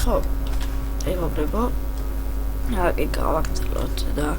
ხო, ეგობრებო. აკი გავაგრძელოთ და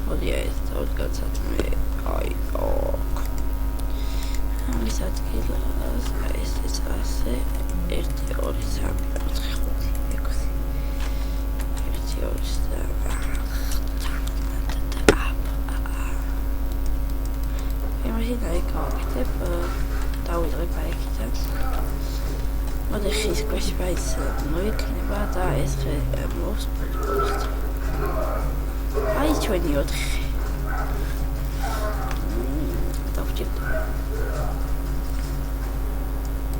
მოდი ეს დავდგაცათ მე. აი, ოკ. ამის ადგილას ეს ასე 1 2 3 4 5 6 1 2 3 იმაში დაიკავებ დავიწყებ აიქიდან. მოდი ხის ქვეშ ვაის მოიქნება და ეს ხე მოსპოწ. აი ჩვენი 4. დავჭირდა.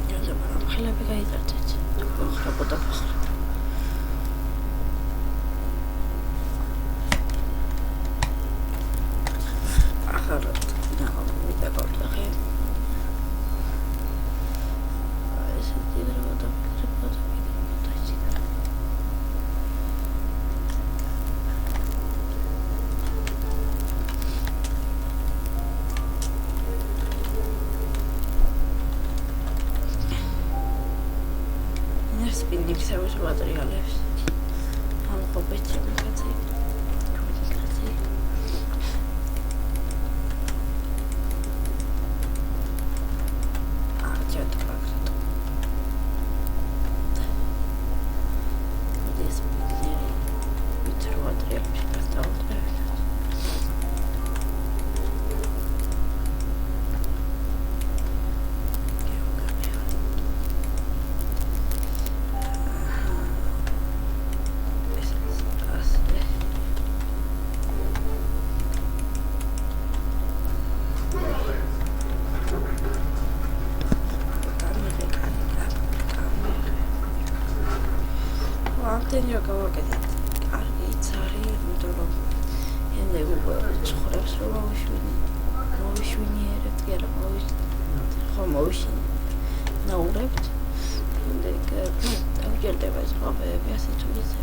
ჯერ ხელები გაიტაცეთ. ხრაბოდა ფხრა. ახლა და გავიდაკავდე. მიქცევის მატერიალებს ამყოფით შემოგაცი კომუნიკაცი აჭად ფაქტ ეს მითრო მატერიალებს გასწავლე ამდენია გავაკეთეთ კარგი ცარი იმიტომ რომ ენდე უცხრებს რომ მოვიშვინიერებთ კი არა მოვიშინაურებთ დავჯერდება ეს ყვავები ასე თუ ისე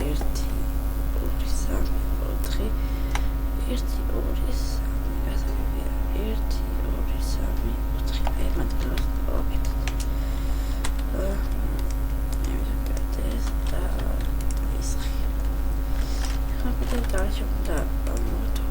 1 2 3 4 1 2 3 გასაგებია 1 2 3 4 ემატელოს დავაკეთეთ Дальше да, вот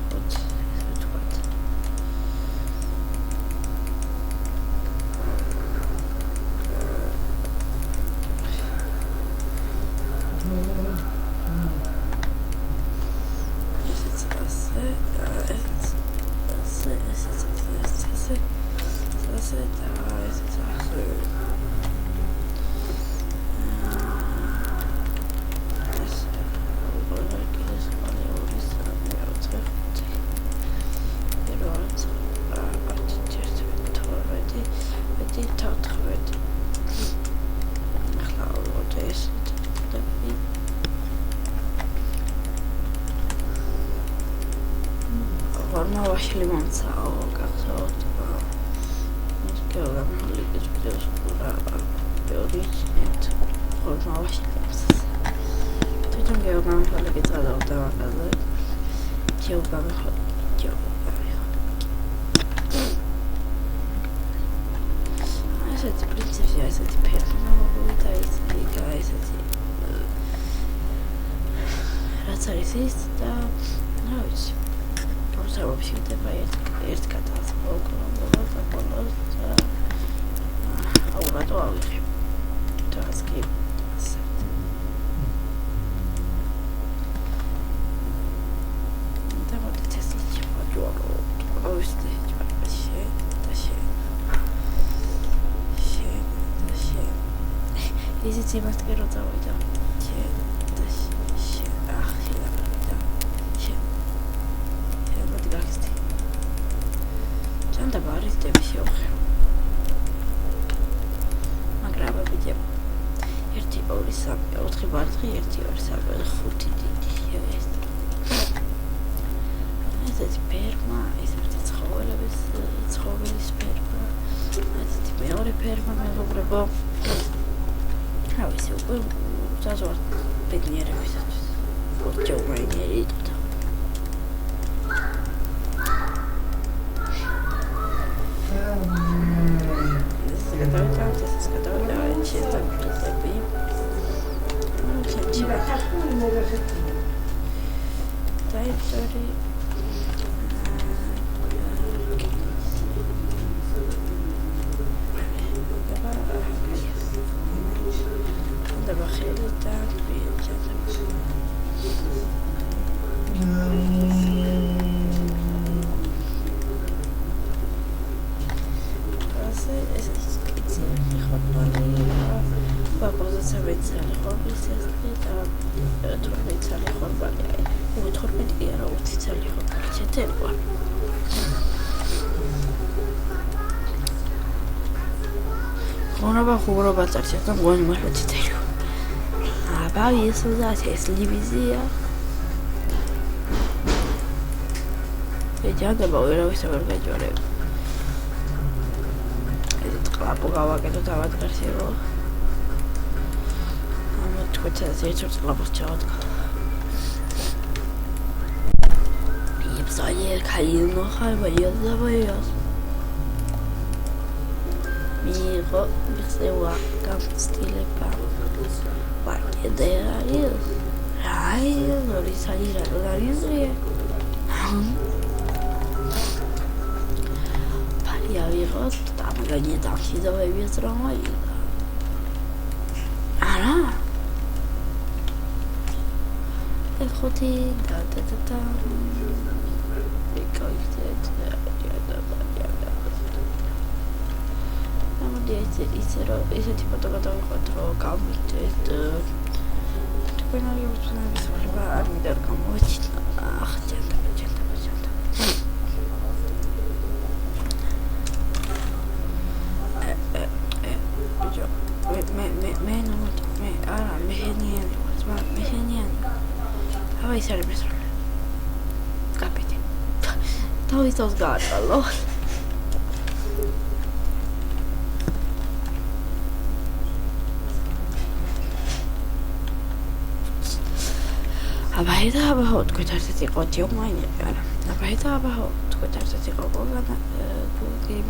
ვაშლი მომცაო გახსოვთ ეს გეოგრაფია ლიგის ვიდეოს პურა პერიოდით ხორმა ვაშლი თვითონ გეოგრაფია ლიგის გადავდა მაგაზე გეოგრაფია ესეთი პრინციპი ესეთი ფერმული და ესეთი რაც არის ის და რა ვიცი Вообще это ერთ კატალს მოგონებოდა და ბოლოს აურატო ავიღე. დასკი. და მოდი თესლიჩი ვაჯვარო. ავისტე ჯვარში და ისიც იმას კერო წავიდა. და ბარისტები შევხე. მაგრაბები 1 2 3 4 ბართხი 1 2 3 5 დიდი ეს. ესეთი ფერმა, ესეთი ცხოველების ფერმა. ესეთი მეორე ფერმა მეგობრებო. რა ვიცი, უკვე ზაზვარ ბედნიერებისათვის. ოჯაურაინერი და ხურობა წარჩა და მგონი მართლა ციტელიო. აბა ისუზა ტელევიზია. ეჯაგება ვერავის ვერ გაჯორებ. ეს ტყაპო გავაკეთო თავად გარშევო. ამა თქვეცა ზეცორ ტყაპოს ჩავდგა. იბზაიერ ქაილნო ხალბა იაზაბაიას. მიიღო მიღწევა გამოცდილება ვარკიდე არის აი ორი საჯი რა არიზრია პარი ავიღოთ და მაგანი დამხიდავების რომ აიღო არა ეხოთი და ისეთი ფოტო გადავიღოთ რომ გავმირდეთ თქვენარი უცნაური სახლება არ მინდა რომ გამოჩნდა ახჯანდა მე არა მეჰენიანი ვარ მეჰენიანი აბა ის არის მესროლე კაპიტი თავისავს გაატალო აბაიდა აბაო თქვენ ერთად იყო დიო მაინე არა აბაიდა აბაო თქვენ ერთად იყო გოგანა გუგი